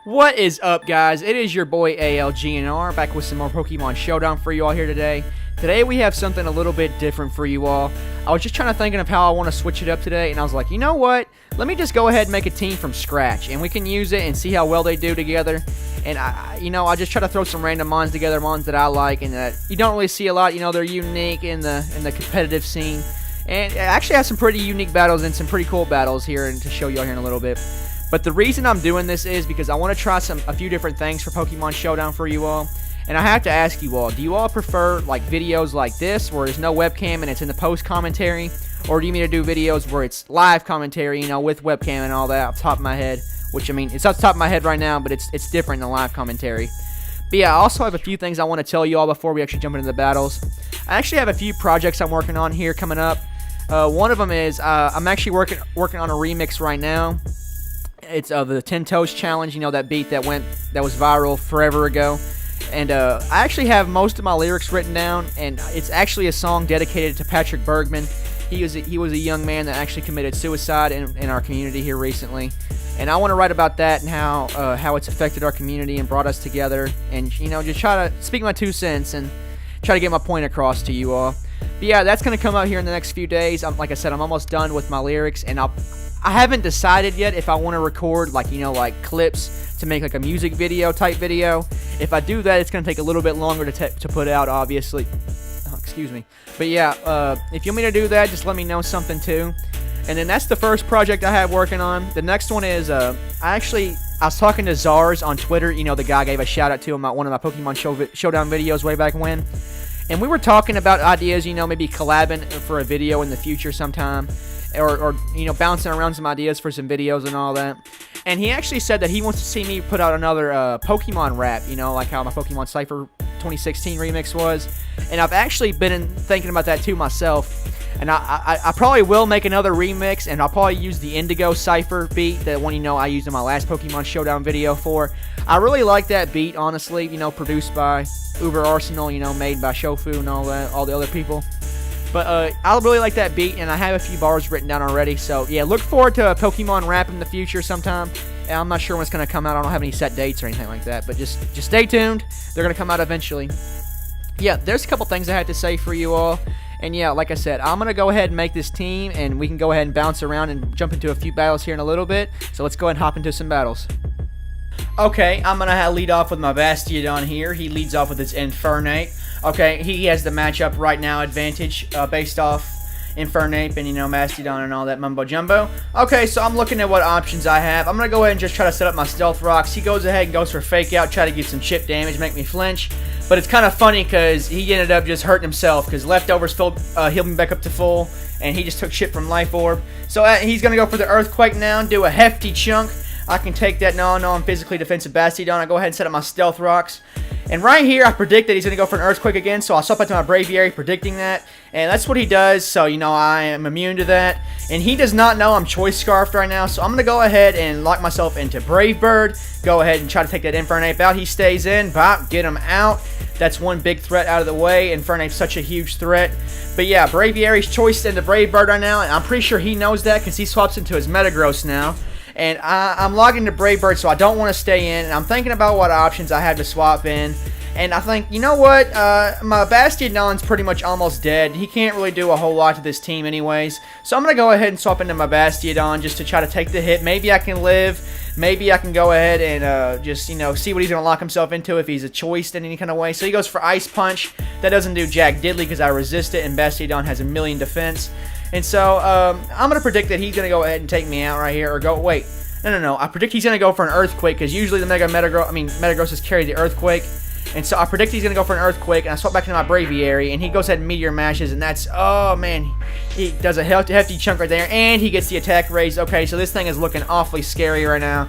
What is up, guys? It is your boy ALGNR back with some more Pokemon Showdown for you all here today. Today we have something a little bit different for you all. I was just trying to thinking of how I want to switch it up today, and I was like, you know what? Let me just go ahead and make a team from scratch, and we can use it and see how well they do together. And I just try to throw some random mons together, mons that I like and that you don't really see a lot. You know, they're unique in the competitive scene, and I actually have some pretty unique battles and some pretty cool battles here, and to show you all here in a little bit. But the reason I'm doing this is because I want to try a few different things for Pokemon Showdown for you all. And I have to ask you all, do you all prefer like videos like this where there's no webcam and it's in the post commentary? Or do you mean to do videos where it's live commentary, you know, with webcam and all that off the top of my head? Which, I mean, it's off the top of my head right now, but it's different than live commentary. But yeah, I also have a few things I want to tell you all before we actually jump into the battles. I actually have a few projects I'm working on here coming up. One of them is I'm actually working on a remix right now. It's the 10 Toes Challenge, you know, that beat that was viral forever ago. And I actually have most of my lyrics written down, and it's actually a song dedicated to Patrick Bergman. He was a young man that actually committed suicide in our community here recently. And I want to write about that and how it's affected our community and brought us together. And, you know, just try to speak my 2 cents and try to get my point across to you all. But yeah, that's going to come out here in the next few days. Like I said, I'm almost done with my lyrics, and I haven't decided yet if I want to record like clips to make like a music video type video. If I do that, it's going to take a little bit longer to put out, obviously. Oh, excuse me. But yeah, if you want me to do that, just let me know something too. And then that's the first project I have working on. The next one is I was talking to ZARZ'S on Twitter. You know, the guy gave a shout out to him at one of my Pokemon Showdown videos way back when. And we were talking about ideas, you know, maybe collabing for a video in the future sometime. Or you know, bouncing around some ideas for some videos and all that. And he actually said that he wants to see me put out another Pokemon rap, you know, like how my Pokemon CYPHER 2016 remix was. And I've actually been thinking about that too myself. And I probably will make another remix, and I'll probably use the INIDGO CYPHER beat, the one, you know, I used in my last Pokemon Showdown video for. I really like that beat, honestly, you know, produced by Uber Arsenal, you know, made by Shofu and all the other people. But I really like that beat, and I have a few bars written down already. So, yeah, look forward to a Pokemon rap in the future sometime. And I'm not sure when it's going to come out. I don't have any set dates or anything like that. But just stay tuned. They're going to come out eventually. Yeah, there's a couple things I had to say for you all. And, yeah, like I said, I'm going to go ahead and make this team, and we can go ahead and bounce around and jump into a few battles here in a little bit. So let's go ahead and hop into some battles. Okay, I'm going to lead off with my Bastiodon here. He leads off with his Infernape. Okay, he has the matchup right now advantage based off Infernape and, you know, Mastodon and all that mumbo jumbo. Okay, so I'm looking at what options I have. I'm going to go ahead and just try to set up my Stealth Rocks. He goes ahead and goes for Fake Out, try to get some chip damage, make me flinch. But it's kind of funny because he ended up just hurting himself because Leftovers healed me back up to full, and he just took shit from Life Orb. So he's going to go for the Earthquake now and do a hefty chunk. I can take that. No, I'm physically defensive Bastiodon. I go ahead and set up my Stealth Rocks. And right here, I predict that he's going to go for an Earthquake again, so I'll swap out to my Braviary, predicting that. And that's what he does, so, you know, I am immune to that. And he does not know I'm Choice Scarfed right now, so I'm going to go ahead and lock myself into Brave Bird. Go ahead and try to take that Infernape out. He stays in. Bop, get him out. That's one big threat out of the way. Infernape's such a huge threat. But yeah, Braviary's choiced into Brave Bird right now, and I'm pretty sure he knows that because he swaps into his Metagross now. And I'm logged into Brave Bird, so I don't want to stay in. And I'm thinking about what options I have to swap in. And I think, you know what? My Bastiodon's pretty much almost dead. He can't really do a whole lot to this team anyways. So I'm going to go ahead and swap into my Bastiodon just to try to take the hit. Maybe I can live. Maybe I can go ahead and just, you know, see what he's going to lock himself into if he's a choice in any kind of way. So he goes for Ice Punch. That doesn't do jack diddly because I resist it, and Bastiodon has 1,000,000 defense. And so I'm going to predict that he's going to go ahead and take me out right here. Or go, wait. No. I predict he's going to go for an Earthquake because usually the Metagrosses carry the Earthquake. And so I predict he's going to go for an Earthquake, and I swap back into my Braviary, and he goes ahead and Meteor Mashes, and that's, oh man, he does a hefty chunk right there, and he gets the attack raised. Okay, so this thing is looking awfully scary right now.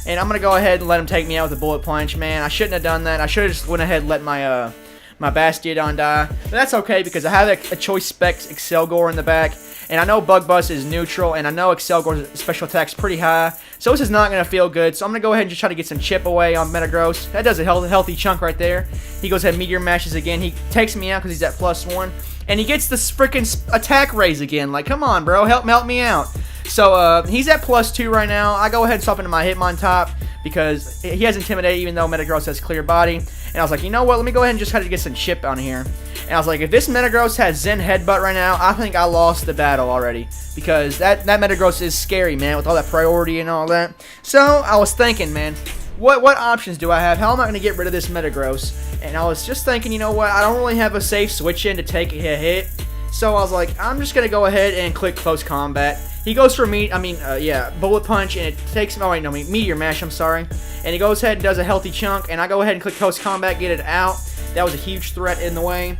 And I'm going to go ahead and let him take me out with a Bullet Punch. Man, I shouldn't have done that. I should have just went ahead and let my my Bastiodon die. But that's okay because I have a Choice Specs Excelgor in the back. And I know Bug Buzz is neutral, and I know Excelgor's special attack's pretty high. So this is not going to feel good. So I'm going to go ahead and just try to get some chip away on Metagross. That does a healthy chunk right there. He goes ahead and Meteor Mashes again. He takes me out because he's at +1. And he gets this freaking attack raise again. Like, come on, bro. Help me out. So he's at +2 right now. I go ahead and swap into my Hitmontop because he has Intimidate even though Metagross has Clear Body. And I was like, you know what, let me go ahead and just try to get some chip on here. And I was like, if this Metagross has Zen Headbutt right now, I think I lost the battle already. Because that Metagross is scary, man, with all that priority and all that. So I was thinking, man, what options do I have? How am I going to get rid of this Metagross? And I was just thinking, you know what, I don't really have a safe switch in to take a hit. So I was like, I'm just going to go ahead and click Close Combat. He goes for Bullet Punch, and it takes, Meteor Mash, I'm sorry. And he goes ahead and does a healthy chunk, and I go ahead and click Close Combat, get it out. That was a huge threat in the way.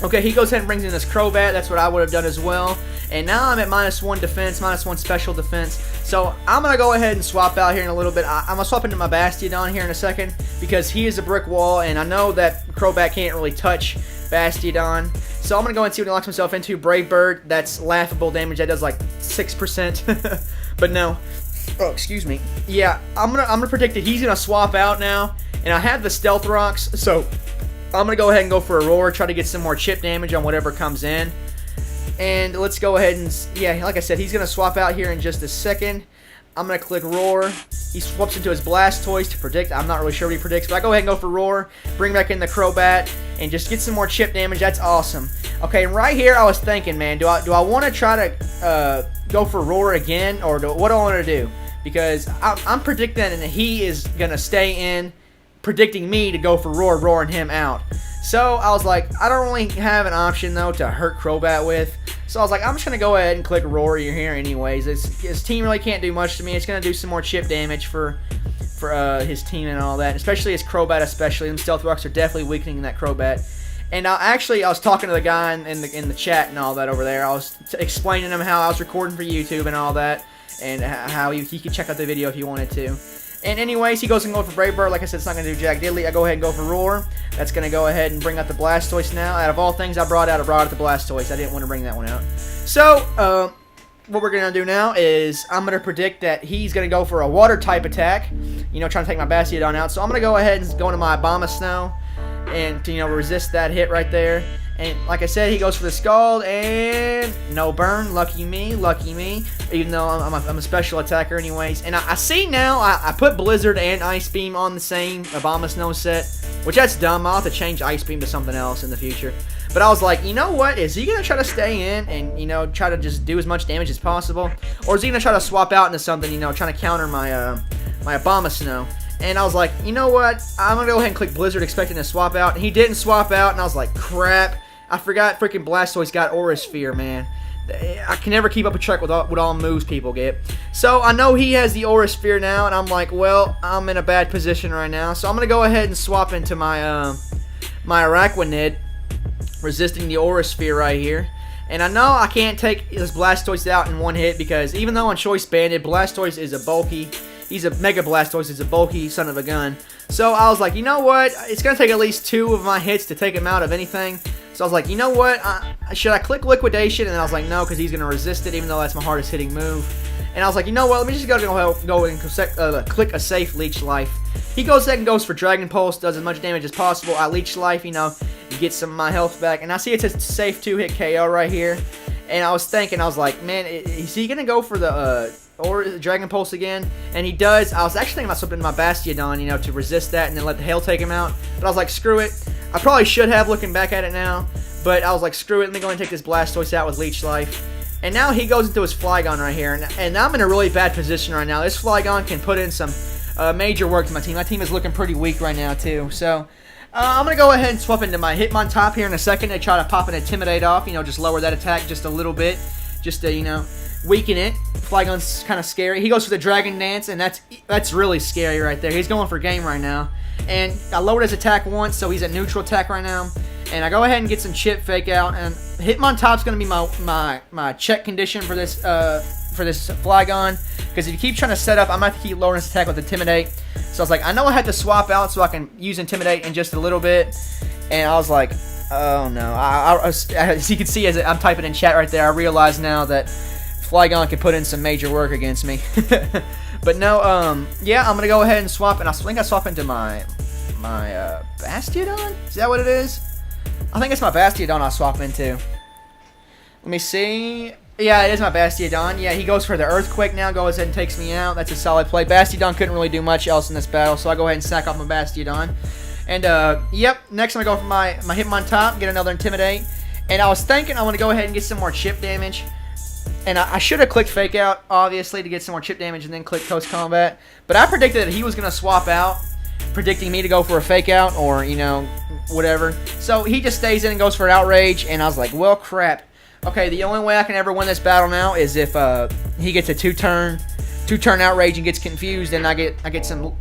Okay, he goes ahead and brings in this Crobat. That's what I would have done as well. And now I'm at -1 defense, -1 special defense. So I'm going to go ahead and swap out here in a little bit. I'm going to swap into my Bastiodon here in a second because he is a brick wall, and I know that Crobat can't really touch Bastiodon. So I'm going to go and see what he locks himself into. Brave Bird, that's laughable damage. That does like 6%. But no. Oh, excuse me. Yeah, I'm gonna predict that he's going to swap out now. And I have the Stealth Rocks, so I'm going to go ahead and go for a Roar, try to get some more chip damage on whatever comes in. And let's go ahead and, yeah, like I said, he's going to swap out here in just a second. I'm going to click Roar. He swaps into his Blastoise to predict. I'm not really sure what he predicts, but I go ahead and go for Roar. Bring back in the Crobat and just get some more chip damage. That's awesome. Okay, and right here I was thinking, man, do I want to try to go for Roar again, or what do I want to do? Because I'm predicting that he is going to stay in, predicting me to go for Roar, roaring him out. So I was like, I don't really have an option though to hurt Crobat with. So I was like, I'm just going to go ahead and click Roar here anyways. His team really can't do much to me. It's going to do some more chip damage for his team and all that. Especially his Crobat especially. Them Stealth Rocks are definitely weakening that Crobat. And I was talking to the guy in the chat and all that over there. I was explaining to him how I was recording for YouTube and all that. And how he could check out the video if he wanted to. And anyways, he goes and goes for Brave Bird. Like I said, it's not going to do jack diddly. I go ahead and go for Roar. That's going to go ahead and bring out the Blastoise now. Out of all things I brought out the Blastoise. I didn't want to bring that one out. So, what we're going to do now is I'm going to predict that he's going to go for a Water-type attack. You know, trying to take my Bastiodon out. So I'm going to go ahead and go into my Abomasnow and to, resist that hit right there. And like I said, he goes for the Scald, and no burn. Lucky me, lucky me. Even though I'm a special attacker anyways. And I see now, I put Blizzard and Ice Beam on the same Abomasnow set. Which that's dumb. I'll have to change Ice Beam to something else in the future. But I was like, you know what? Is he going to try to stay in and, try to just do as much damage as possible? Or is he going to try to swap out into something, trying to counter my my Abomasnow? And I was like, you know what? I'm going to go ahead and click Blizzard expecting to swap out. And he didn't swap out, and I was like, crap. I forgot freaking Blastoise got Aura Sphere, man. I can never keep up a track with all moves people get. So I know he has the Aura Sphere now, and I'm like, well, I'm in a bad position right now. So I'm going to go ahead and swap into my my Araquanid, resisting the Aura Sphere right here. And I know I can't take this Blastoise out in one hit because even though on Choice Banded, Blastoise is a bulky, he's a Mega Blastoise, is a bulky son of a gun. So I was like, you know what? It's going to take at least 2 of my hits to take him out of anything. So I was like, you know what? Should I click Liquidation? And I was like, no, because he's going to resist it, even though that's my hardest hitting move. And I was like, you know what? Let me just go and click a safe Leech Life. He goes ahead and goes for Dragon Pulse, does as much damage as possible. I Leech Life, you get some of my health back. And I see it's a safe 2-hit KO right here. And I was thinking, I was like, man, is he going to go for the Dragon Pulse again? And he does. I was actually thinking about something in my Bastiodon, to resist that and then let the Hail take him out. But I was like, screw it. I probably should have, looking back at it now. But I was like, screw it. Let me go and take this Blastoise out with Leech Life. And now he goes into his Flygon right here. And I'm in a really bad position right now. This Flygon can put in some major work to my team. My team is looking pretty weak right now, too. So I'm going to go ahead and swap into my Hitmontop here in a second to try to pop and Intimidate off. Just lower that attack just a little bit. Just to, weaken it. Flygon's kind of scary. He goes for the Dragon Dance, and that's really scary right there. He's going for game right now. And I lowered his attack once, so he's at neutral attack right now. And I go ahead and get some chip fake out. And Hitmontop's going to be my check condition for this Flygon. Because if you keep trying to set up, I'm going to have to keep lowering his attack with Intimidate. So I was like, I know I had to swap out so I can use Intimidate in just a little bit. And I was like, oh no. As you can see, as I'm typing in chat right there, I realize now that Flygon can put in some major work against me. But no, yeah, I'm going to go ahead and swap. And I think I swap into my Bastiodon? Is that what it is? I think it's my Bastiodon I swap into. Let me see. Yeah, it is my Bastiodon. Yeah, he goes for the Earthquake now. Goes ahead and takes me out. That's a solid play. Bastiodon couldn't really do much else in this battle, so I go ahead and sack off my Bastiodon. And, yep, next I'm going to go for my Hitmontop, get another Intimidate. And I was thinking I want to go ahead and get some more chip damage. And I should have clicked Fake Out, obviously, to get some more chip damage and then click Post Combat. But I predicted that he was going to swap out, predicting me to go for a Fake Out or, you know, whatever. So he just stays in and goes for an Outrage, and I was like, well, crap. Okay, the only way I can ever win this battle now is if he gets a two-turn Outrage and gets confused, and I get some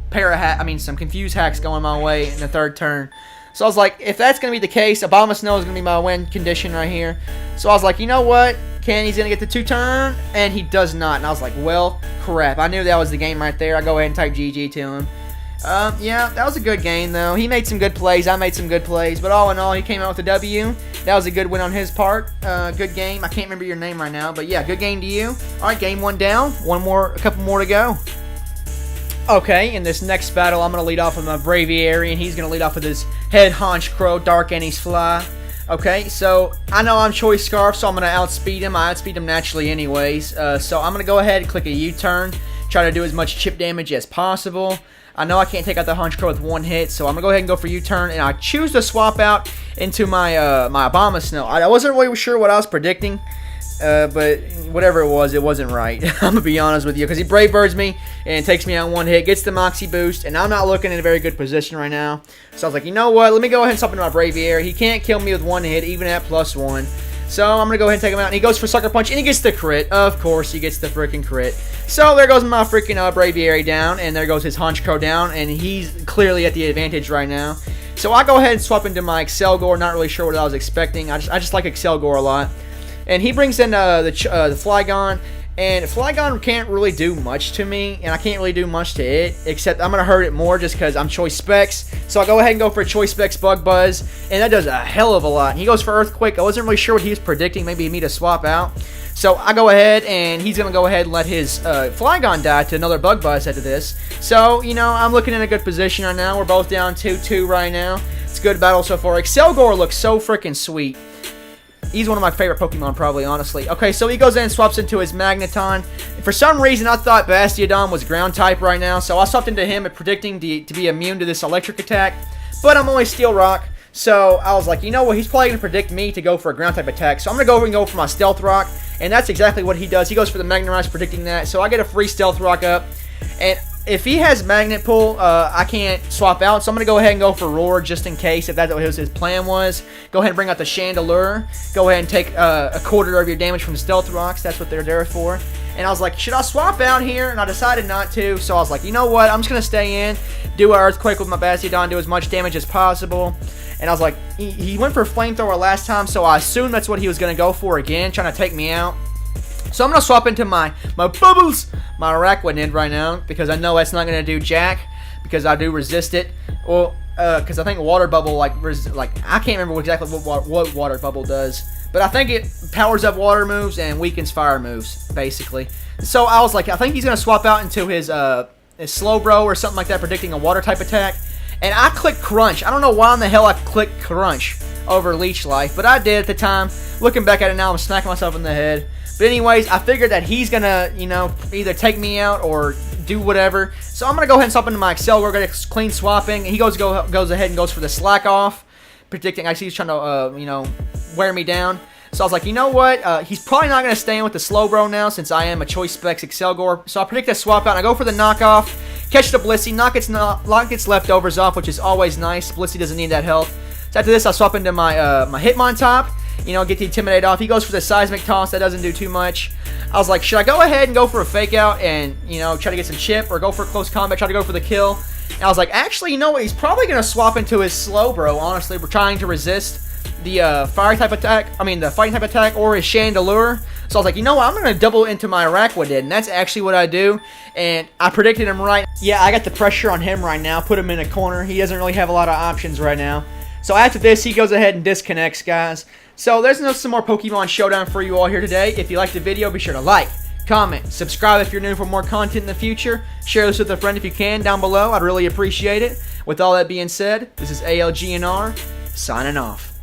some confused hacks going my way in the third turn. So I was like, if that's going to be the case, Abomasnow is going to be my win condition right here. So I was like, you know what? Kenny's going to get the two-turn, and he does not. And I was like, well, crap. I knew that was the game right there. I go ahead and type GG to him. Yeah, that was a good game, though. He made some good plays. I made some good plays. But all in all, he came out with a W. That was a good win on his part. Good game. I can't remember your name right now. But, yeah, good game to you. All right, game one down. A couple more to go. Okay, in this next battle, I'm going to lead off with my Braviary, and he's going to lead off with his Head Haunch Crow, Dark Annie's Fly. Okay, so I know I'm Choice Scarf, so I'm going to outspeed him. I outspeed him naturally anyways. So I'm going to go ahead and click a U-turn, try to do as much chip damage as possible. I know I can't take out the Haunch Crow with one hit, so I'm going to go ahead and go for U-turn, and I choose to swap out into my my Abomasnow. I wasn't really sure what I was predicting. But whatever it wasn't right. I'm going to be honest with you, because he Brave Birds me and takes me out one hit, gets the Moxie boost, and I'm not looking in a very good position right now. So I was like, you know what, let me go ahead and swap into my Braviary. He can't kill me with one hit, even at +1. So I'm going to go ahead and take him out, and he goes for Sucker Punch, and he gets the crit. Of course, he gets the freaking crit. So there goes my freaking Braviary down, and there goes his Haunch Crow down, and he's clearly at the advantage right now. So I go ahead and swap into my Excelgor, not really sure what I was expecting. I just like Excelgor a lot. And he brings in the Flygon, and Flygon can't really do much to me, and I can't really do much to it, except I'm going to hurt it more just because I'm Choice Specs. So I go ahead and go for Choice Specs Bug Buzz, and that does a hell of a lot. And he goes for Earthquake. I wasn't really sure what he was predicting, maybe me to swap out. So I go ahead, and he's going to go ahead and let his Flygon die to another Bug Buzz after this. So, you know, I'm looking in a good position right now. We're both down 2-2 right now. It's a good battle so far. Excelgor looks so freaking sweet. He's one of my favorite Pokemon, probably, honestly. Okay, so he goes in and swaps into his Magneton. And for some reason, I thought Bastiodon was ground type right now, so I swapped into him and predicting to be immune to this electric attack. But I'm only Steel Rock, so I was like, you know what, he's probably going to predict me to go for a ground type attack. So I'm going to go for my Stealth Rock, and that's exactly what he does. He goes for the Magnemize, predicting that. So I get a free Stealth Rock up, and if he has Magnet Pull, I can't swap out, so I'm going to go ahead and go for Roar just in case, if that's what his plan was. Go ahead and bring out the Chandelure. Go ahead and take a quarter of your damage from the Stealth Rocks. That's what they're there for. And I was like, should I swap out here? And I decided not to, so I was like, you know what? I'm just going to stay in, do an Earthquake with my Bastiodon, do as much damage as possible. And I was like, he went for Flamethrower last time, so I assumed that's what he was going to go for again, trying to take me out. So I'm going to swap into my Bubbles, my Araquanid right now, because I know that's not going to do jack, because I do resist it. Well, because I think Water Bubble, I can't remember exactly what Water Bubble does, but I think it powers up water moves and weakens fire moves, basically. So I was like, I think he's going to swap out into his Slowbro or something like that, predicting a water type attack. And I clicked Crunch. I don't know why in the hell I clicked Crunch over Leech Life, but I did at the time. Looking back at it now, I'm smacking myself in the head. But anyways, I figured that he's going to, you know, either take me out or do whatever. So I'm going to go ahead and swap into my Excelgor, get a clean swapping. He goes ahead and goes for the Slack Off, predicting, I see he's trying to, you know, wear me down. So I was like, you know what? He's probably not going to stay in with the Slowbro now since I am a Choice Specs Excelgor. So I predict a swap out, and I go for the knockoff, catch the Blissey, knock its leftovers off, which is always nice. Blissey doesn't need that health. So after this, I'll swap into my my Hitmontop. You know, get the Intimidate off. He goes for the Seismic Toss. That doesn't do too much. I was like, should I go ahead and go for a Fake Out and, you know, try to get some chip, or go for Close Combat, try to go for the kill? And I was like, actually, you know what? He's probably going to swap into his Slowbro, honestly. We're trying to resist the Fighting type attack, or his Chandelure. So I was like, you know what? I'm going to double into my Araquanid, and that's actually what I do. And I predicted him right. Yeah, I got the pressure on him right now. Put him in a corner. He doesn't really have a lot of options right now. So after this, he goes ahead and disconnects, guys. So there's some more Pokemon Showdown for you all here today. If you liked the video, be sure to like, comment, subscribe if you're new for more content in the future. Share this with a friend if you can down below. I'd really appreciate it. With all that being said, this is ALGNR, signing off.